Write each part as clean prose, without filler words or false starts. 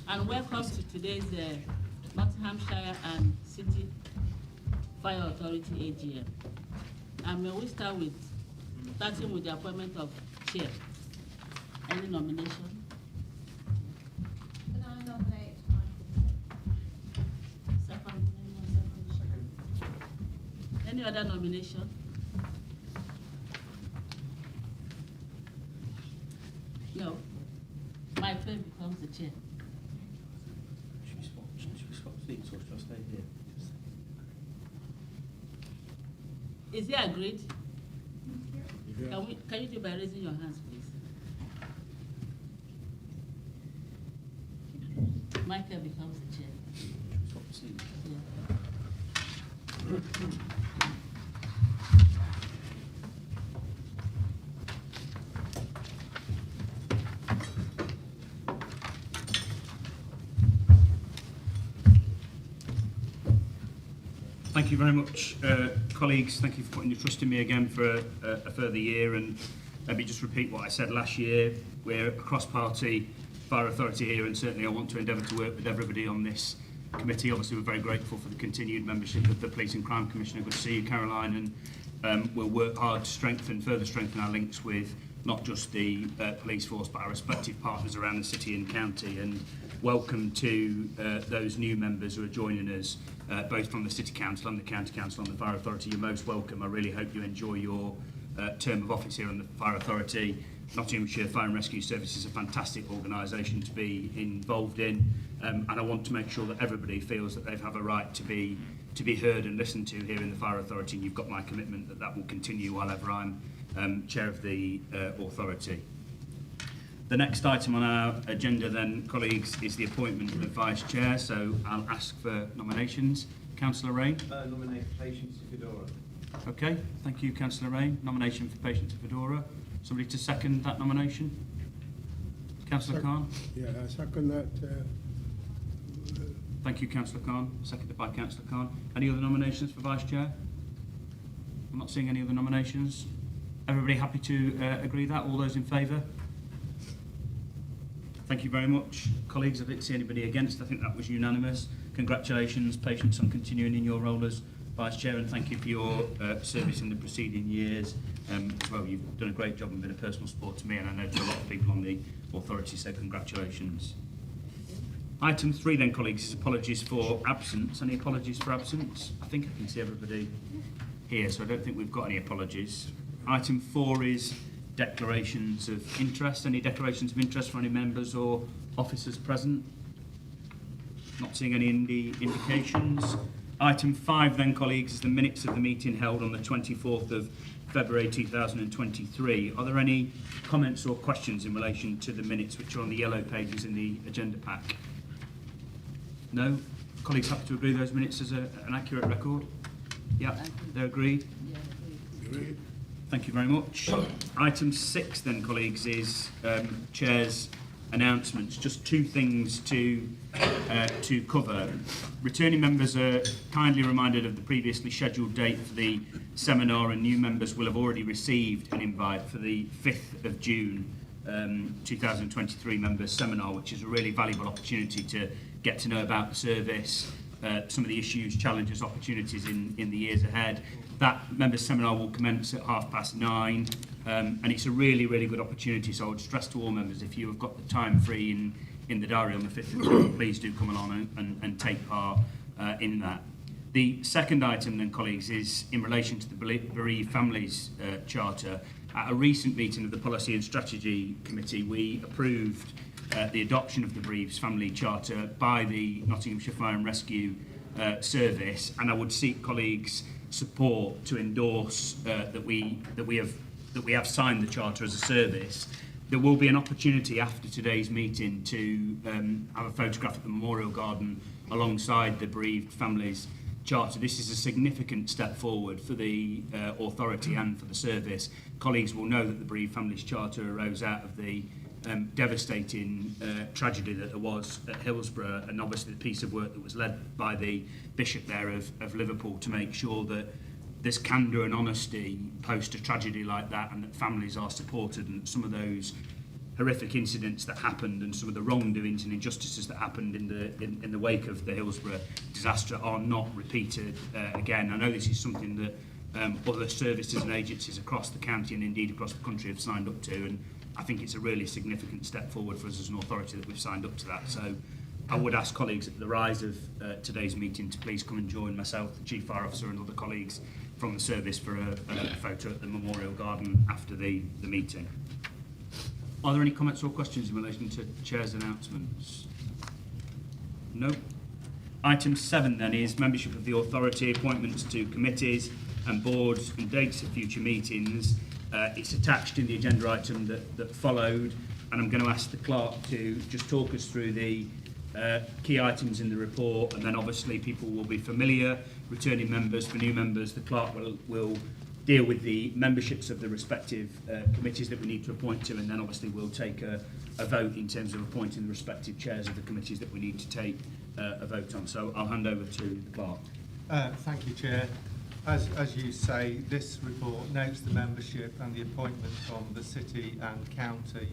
And welcome to today's Nottinghamshire and City Fire Authority AGM. And may we start with starting with the appointment of chair. Any nomination? Can I nominate Second. Anyone second? Any other nomination? No. My friend becomes the chair. Should we swap seats or should I stay here? Is it agreed? Yeah. Can you do by raising your hands, please? Michael becomes the chair. Should we swap seats? Yeah. Thank you very much, colleagues. Thank you for putting your trust in me again for a further year. And let me just repeat what I said last year. We're a cross-party fire authority here, and certainly I want to endeavour to work with everybody on this committee. Obviously, we're very grateful for the continued membership of the Police and Crime Commissioner. Good to see you, Caroline. And we'll work hard to further strengthen our links with not just the police force, but our respective partners around the city and county. And welcome to those new members who are joining us, both from the City Council and the County Council and the Fire Authority. You're most welcome. I really hope you enjoy your term of office here on the Fire Authority. Nottinghamshire Fire and Rescue Service is a fantastic organisation to be involved in, and I want to make sure that everybody feels that they have a right to be heard and listened to here in the Fire Authority. And you've got my commitment that that will continue while ever I'm chair of the authority. The next item on our agenda then, colleagues, is the appointment of the Vice Chair. So I'll ask for nominations. Councillor Rain. Nominate Patience Fedora. Okay, thank you, Councillor Rain. Nomination for Patience Fedora. Somebody to second that nomination? Councillor Khan. Yeah, I second that. Thank you, Councillor Khan. Seconded by Councillor Khan. Any other nominations for Vice Chair? I'm not seeing any other nominations. Everybody happy to agree that? All those in favour? Thank you very much, colleagues. I didn't see anybody against. I think that was unanimous. Congratulations, Patience, on continuing in your role as Vice Chair, and thank you for your service in the preceding years. As well, you've done a great job and been a personal support to me, and I know to a lot of people on the authority, so congratulations. Item 3 then, colleagues, is apologies for absence. Any apologies for absence? I think I can see everybody here, so I don't think we've got any apologies. Item 4 is declarations of interest. Any declarations of interest for any members or officers present? Not seeing any indications. Item 5 then, colleagues, is the minutes of the meeting held on the 24th of February 2023. Are there any comments or questions in relation to the minutes which are on the yellow pages in the agenda pack? No? Colleagues happy to agree those minutes as an accurate record? Yeah, they're agreed? Yeah, agreed. Agreed. Thank you very much. Item 6 then, colleagues, is Chair's announcements. Just two things to cover. Returning members are kindly reminded of the previously scheduled date for the seminar, and new members will have already received an invite for the 5th of June 2023 members seminar, which is a really valuable opportunity to get to know about the service, some of the issues, challenges, opportunities in the years ahead. That members seminar will commence at 9:30, and it's a really, really good opportunity. So I would stress to all members, if you have got the time free in the diary on the 5th of June, please do come along and take part in that. The second item then, colleagues, is in relation to the Bereaved Families Charter. At a recent meeting of the Policy and Strategy Committee, we approved the adoption of the Bereaved Family Charter by the Nottinghamshire Fire and Rescue Service, and I would seek colleagues' support to endorse that we have signed the charter as a service. There will be an opportunity after today's meeting to have a photograph at the Memorial Garden alongside the Bereaved Families Charter. This is a significant step forward for the authority and for the service. Colleagues will know that the Bereaved Families Charter arose out of the devastating tragedy that there was at Hillsborough, and obviously the piece of work that was led by the Bishop there of Liverpool to make sure that there's candour and honesty post a tragedy like that, and that families are supported, and some of those horrific incidents that happened and some of the wrongdoings and injustices that happened in the wake of the Hillsborough disaster are not repeated again. I know this is something that other services and agencies across the county and indeed across the country have signed up to, and I think it's a really significant step forward for us as an authority that we've signed up to that. So I would ask colleagues at the rise of today's meeting to please come and join myself, the Chief Fire Officer and other colleagues from the service for a photo at the Memorial Garden after the meeting. Are there any comments or questions in relation to Chair's announcements? No. Item 7 then is membership of the authority, appointments to committees and boards and dates of future meetings. It's attached in the agenda item that followed, and I'm going to ask the clerk to just talk us through the key items in the report, and then obviously people will be familiar, returning members, for new members, the clerk will deal with the memberships of the respective committees that we need to appoint to, and then obviously we'll take a vote in terms of appointing the respective chairs of the committees that we need to take a vote on. So I'll hand over to the clerk. Thank you, Chair. As you say, this report notes the membership and the appointment from the City and County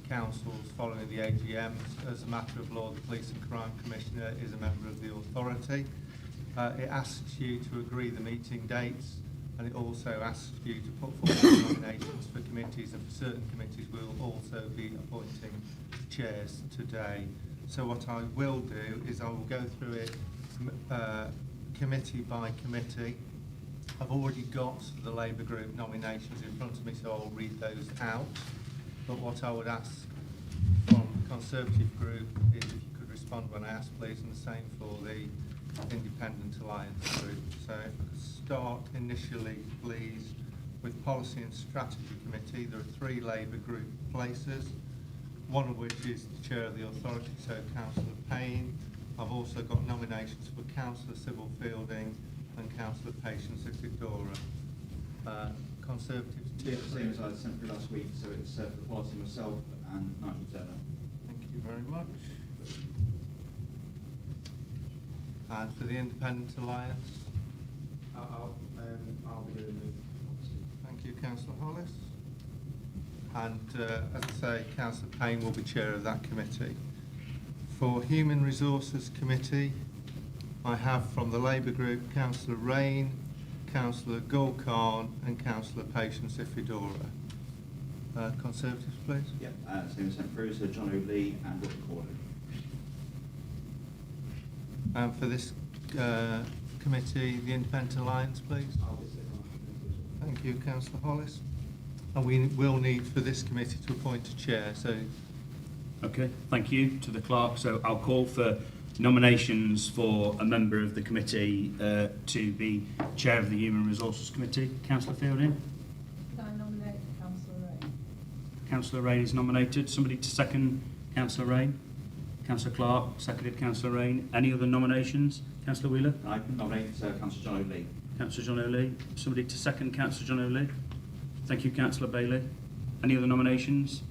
Councils following the AGM. As a matter of law, the Police and Crime Commissioner is a member of the authority. It asks you to agree the meeting dates, and it also asks you to put forward nominations for committees, and for certain committees we'll also be appointing chairs today. So what I will do is I will go through it committee by committee. I've already got the Labour Group nominations in front of me, so I'll read those out. But what I would ask from the Conservative Group is if you could respond when I ask, please, and the same for the Independent Alliance Group. So if I could start initially, please, with Policy and Strategy Committee. There are 3 Labour Group places, one of which is the Chair of the Authority, so Councillor Payne. I've also got nominations for Councillor Sybil Fielding and Councillor Patience Isidora. Conservatives. Yeah, same as I sent through last week, so it's for the policy myself and Nigel Turner. Thank you very much. And for the Independent Alliance? I'll be doing the Thank you, Councillor Hollis. And as I say, Councillor Payne will be chair of that committee. For Human Resources Committee, I have from the Labour Group Councillor Rain, Councillor Gul Khan and Councillor Patience Isidora. Conservatives, please. Yep, same as sent through, so John O'Lee and Robert Corden. And for this committee, the Independent Alliance, please. I'll be sitting on that committee as well. Thank you, Councillor Hollis. And we will need for this committee to appoint a chair, so... Okay, thank you to the clerk. So I'll call for nominations for a member of the committee to be chair of the Human Resources Committee. Councillor Fielding. Can I nominate Councillor Rain? Councillor Rain is nominated. Somebody to second Councillor Rain. Councillor Clark, seconded Councillor Rain. Any other nominations? Councillor Wheeler. I nominate Councillor John O'Lee. Councillor John O'Lee. Somebody to second Councillor John O'Lee. Thank you, Councillor Bailey. Any other nominations?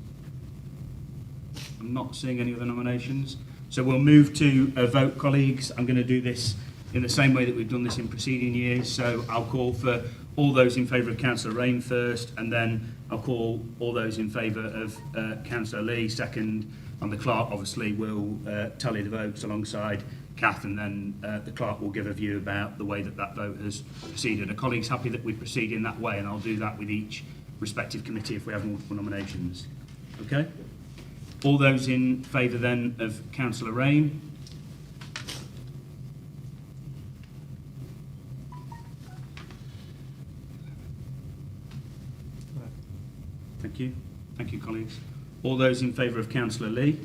I'm not seeing any other nominations. So we'll move to a vote, colleagues. I'm going to do this in the same way that we've done this in preceding years. So I'll call for all those in favour of Councillor Rain first, and then I'll call all those in favour of Councillor Lee second, and the clerk obviously will tally the votes alongside Kath, and then the clerk will give a view about the way that that vote has proceeded. Are colleagues happy that we proceed in that way? And I'll do that with each respective committee if we have multiple nominations. Okay? All those in favour then of Councillor Rain? Thank you. Thank you, colleagues. All those in favour of Councillor Lee?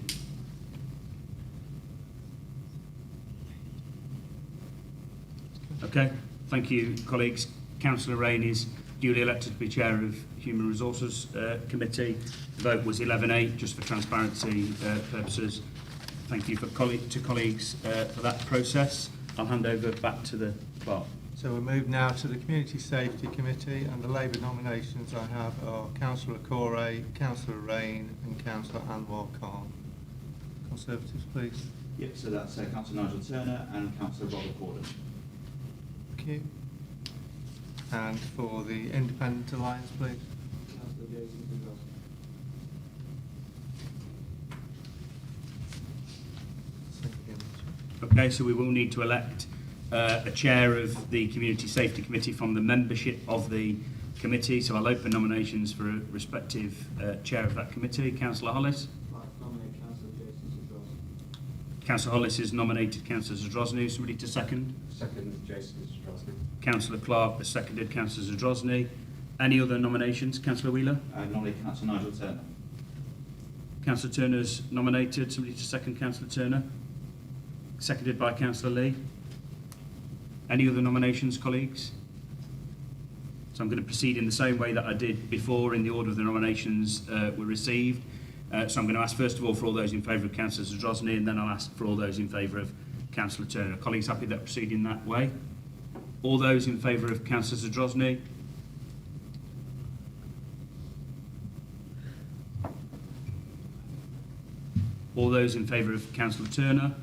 Okay. Thank you, colleagues. Councillor Rain is duly elected to be chair of Human Resources Committee. The vote was 11-8, just for transparency purposes. Thank you to colleagues for that process. I'll hand over back to the clerk. So we move now to the Community Safety Committee, and the Labour nominations I have are Councillor Corey, Councillor Rain and Councillor Anwar Khan. Conservatives, please. Yep, so that's Councillor Nigel Turner and Councillor Robert Corden. Thank you. And for the Independent Alliance, please. Councillor Jason Okay, so we will need to elect a chair of the Community Safety Committee from the membership of the committee. So I'll open nominations for a respective chair of that committee. Councillor Hollis. Nominate Councillor Jason Zadrozny. Councillor Hollis has nominated Councillor Zadrozny. Somebody to second? Second, Jason Zadrozny. Councillor Clark has seconded Councillor Zadrozny. Any other nominations? Councillor Wheeler? Nominate Councillor Nigel Turner. Councillor Turner's nominated. Somebody to second Councillor Turner? Seconded by Councillor Lee. Any other nominations, colleagues? So I'm going to proceed in the same way that I did before in the order of the nominations were received. So I'm going to ask first of all for all those in favour of Councillor Zadrozny, and then I'll ask for all those in favour of Councillor Turner. Colleagues happy that I proceed in that way? All those in favour of Councillor Zadrozny? All those in favour of Councillor Turner?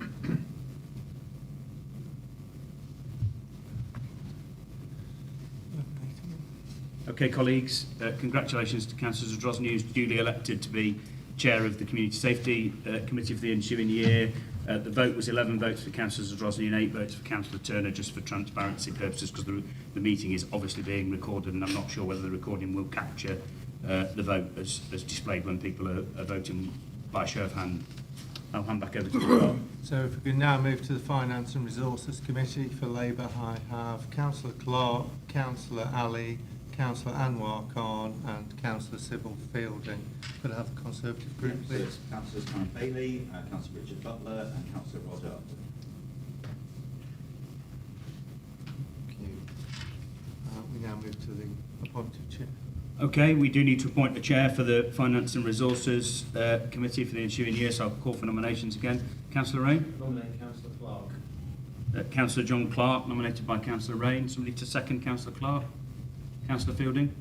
Okay, colleagues, congratulations to Councillor Zadrozny, who's duly elected to be Chair of the Community Safety Committee for the ensuing year. The vote was 11 votes for Councillor Zadrozny and 8 votes for Councillor Turner, just for transparency purposes, because the meeting is obviously being recorded, and I'm not sure whether the recording will capture the vote as displayed when people are voting by show of hand. I'll hand back over to you. So if we can now move to the Finance and Resources Committee. For Labour, I have Councillor Clark, Councillor Ali, Councillor Anwar Khan and Councillor Sybil Fielding. Could I have the Conservative group, So please? it's Councillors Karen Bailey, Councillor Richard Butler and Councillor Roger Upton. Thank you. We now move to the appointed chair. Okay, we do need to appoint a chair for the Finance and Resources Committee for the ensuing year, so I'll call for nominations again. Councillor Rain? Nominate Councillor Clark. Councillor John Clark, nominated by Councillor Rain. Somebody to second Councillor Clark? Councillor Fielding?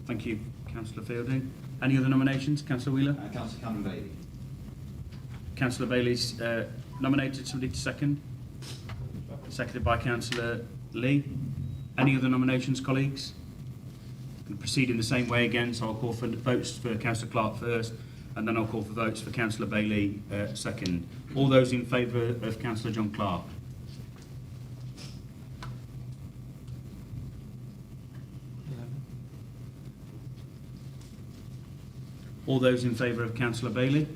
Thank you, Councillor Fielding. Any other nominations? Councillor Wheeler? Councillor Karen Bailey. Councillor Bailey's nominated. Somebody to second? Seconded by Councillor Lee. Any other nominations, colleagues? Going to proceed in the same way again, so I'll call for votes for Councillor Clark first, and then I'll call for votes for Councillor Bailey second. All those in favour of Councillor John Clark? All those in favour of Councillor Bailey?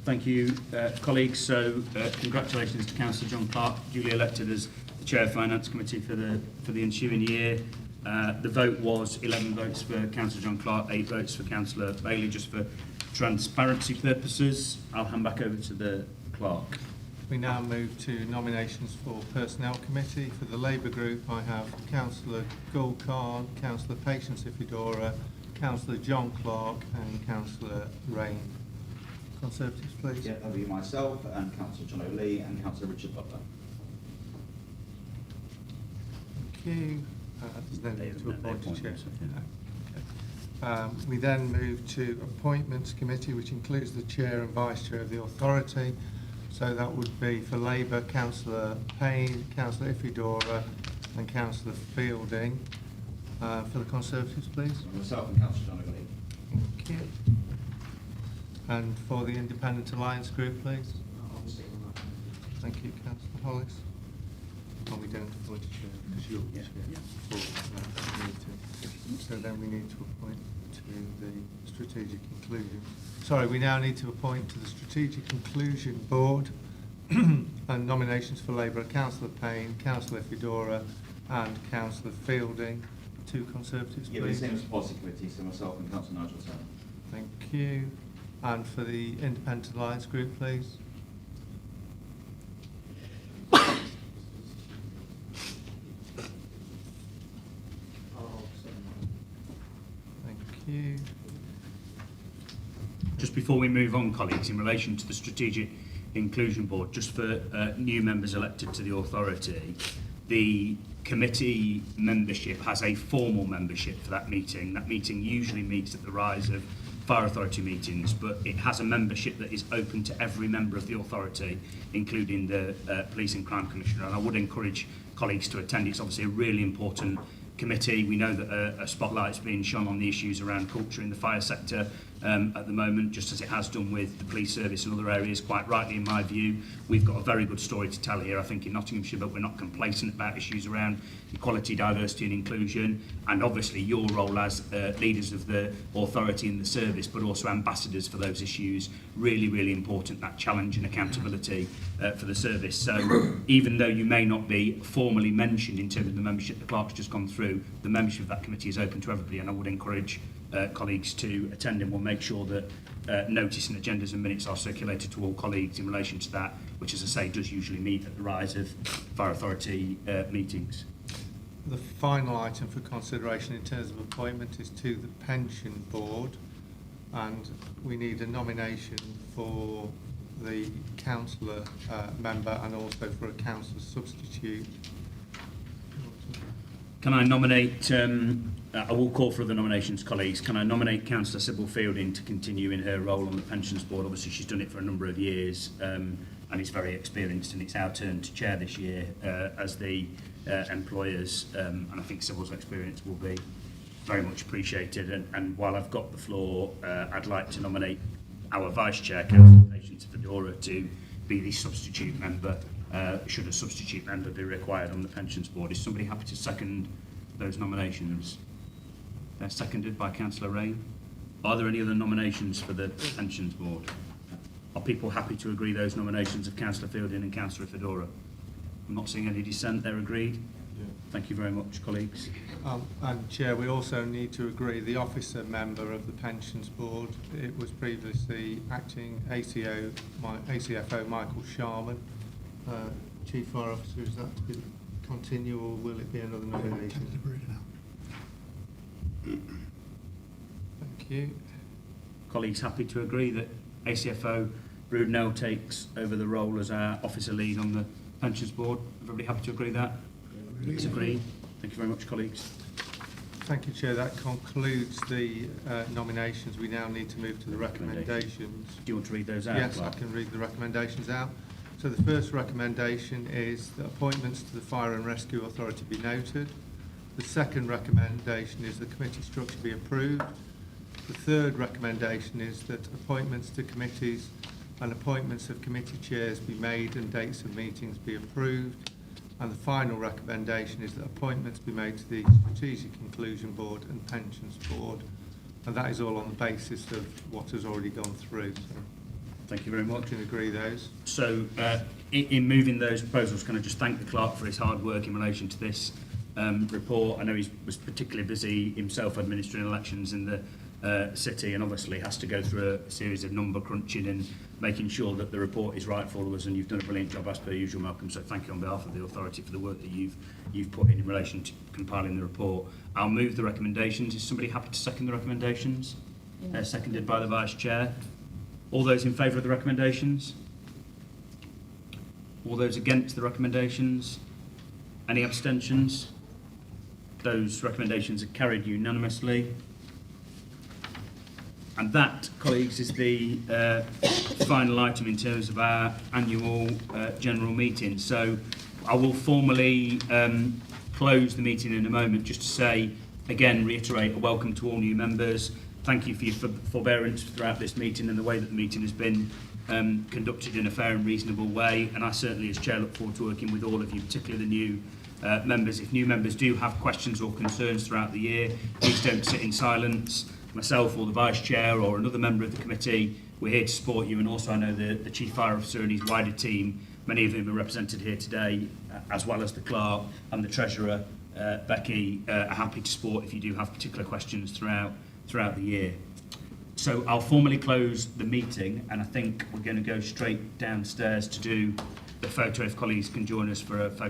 Thank you, colleagues. So, congratulations to Councillor John Clark, duly elected as the Chair of Finance Committee for the ensuing year. The vote was 11 votes for Councillor John Clark, 8 votes for Councillor Bailey, just for transparency purposes. I'll hand back over to the clerk. We now move to nominations for Personnel Committee. For the Labour Group, I have Councillor Gul Khan, Councillor Patience Ifidora, Councillor John Clark and Councillor Rain. Conservatives, please. Yeah, that'll be myself and Councillor John O'Lee and Councillor Richard Butler. Thank you. There's no need to appoint a chair. Okay. We then move to Appointments Committee, which includes the Chair and Vice Chair of the Authority. So that would be for Labour, Councillor Payne, Councillor Ifidora and Councillor Fielding. For the Conservatives, please. Myself and Councillor John O'Lee. Thank you. And for the Independent Alliance Group, please. Thank you, Councillor Hollis. Oh, we don't appoint a chair because you're the chair for that meeting. So then we need to appoint to the Strategic Inclusion. Sorry, we now need to appoint to the Strategic Inclusion Board and nominations for Labour, Councillor Payne, Councillor Fedora and Councillor Fielding. Two Conservatives, Yeah, the please. same as Policy Committee, so myself and Councillor Nigel Turner. Thank you. And for the Independent Alliance Group, please. Thank you. Just before we move on, colleagues, in relation to the Strategic Inclusion Board, just for new members elected to the authority, the committee membership has a formal membership for that meeting. That meeting usually meets at the rise of fire authority meetings, but it has a membership that is open to every member of the authority, including the Police and Crime Commissioner. And I would encourage colleagues to attend. It's obviously a really important committee. We know that a spotlight's being shone on the issues around culture in the fire sector at the moment, just as it has done with the police service and other areas. Quite rightly, in my view, we've got a very good story to tell here, I think, in Nottinghamshire, but we're not complacent about issues around equality, diversity and inclusion, and obviously your role as leaders of the authority and the service, but also ambassadors for those issues. Really, really important, that challenge and accountability for the service. So even though you may not be formally mentioned in terms of the membership the clerk's just gone through, the membership of that committee is open to everybody, and I would encourage colleagues to attend, and we'll make sure that notice and agendas and minutes are circulated to all colleagues in relation to that, which, as I say, does usually meet at the rise of fire authority meetings. The final item for consideration in terms of appointment is to the pension board, and we need a nomination for the councillor member and also for a councillor substitute. Can I nominate, I will call for other nominations, colleagues. Can I nominate Councillor Sybil Fielding to continue in her role on the Pensions Board? Obviously, she's done it for a number of years and is very experienced, and it's our turn to chair this year as the employers, and I think Sybil's experience will be very much appreciated. And while I've got the floor, I'd like to nominate our Vice Chair, Councillor Patience Fedora, to be the substitute member, should a substitute member be required on the Pensions Board. Is somebody happy to second those nominations? They're seconded by Councillor Rain. Are there any other nominations for the Pensions Board? Are people happy to agree those nominations of Councillor Fielding and Councillor Fedora? I'm not seeing any dissent. They're agreed. Yeah. Thank you very much, colleagues. And Chair, we also need to agree the officer member of the Pensions Board. It was previously acting ACFO Michael Sharman. Chief Fire Officer, is that to be continue, or will it be another nomination? Thank you. Colleagues happy to agree that ACFO Broodnell takes over the role as our officer lead on the Pensions Board? Everybody happy to agree that? It's agreed. Thank you very much, colleagues. Thank you, Chair. That concludes the nominations. We now need to move to the recommendations. Do you want to read those out? Yes, Clark? I can read the recommendations out. So the first recommendation is that appointments to the Fire and Rescue Authority be noted. The second recommendation is the committee structure be approved. The third recommendation is that appointments to committees and appointments of committee chairs be made and dates of meetings be approved. And the final recommendation is that appointments be made to the Strategic Inclusion Board and Pensions Board. And that is all on the basis of what has already gone through. So thank you very much. I can agree those. So in moving those proposals, can I just thank the clerk for his hard work in relation to this report? I know he was particularly busy himself administering elections in the city, and obviously has to go through a series of number crunching and making sure that the report is right for all of us, and you've done a brilliant job as per usual, Malcolm, so thank you on behalf of the authority for the work that you've put in relation to compiling the report. I'll move the recommendations. Is somebody happy to second the recommendations? Yeah. Seconded by the Vice Chair. All those in favour of the recommendations? All those against the recommendations? Any abstentions? Those recommendations are carried unanimously. And that, colleagues, is the final item in terms of our annual general meeting. So I will formally close the meeting in a moment, just to say, again, reiterate a welcome to all new members. Thank you for your forbearance throughout this meeting and the way that the meeting has been conducted in a fair and reasonable way. And I certainly, as Chair, look forward to working with all of you, particularly the new members. If new members do have questions or concerns throughout the year, please don't sit in silence. Myself or the Vice Chair or another member of the committee, we're here to support you, and also I know the Chief Fire Officer and his wider team, many of whom are represented here today, as well as the Clerk and the Treasurer, Becky, are happy to support if you do have particular questions throughout the year. So I'll formally close the meeting, and I think we're going to go straight downstairs to do the photo, if colleagues can join us for a photo.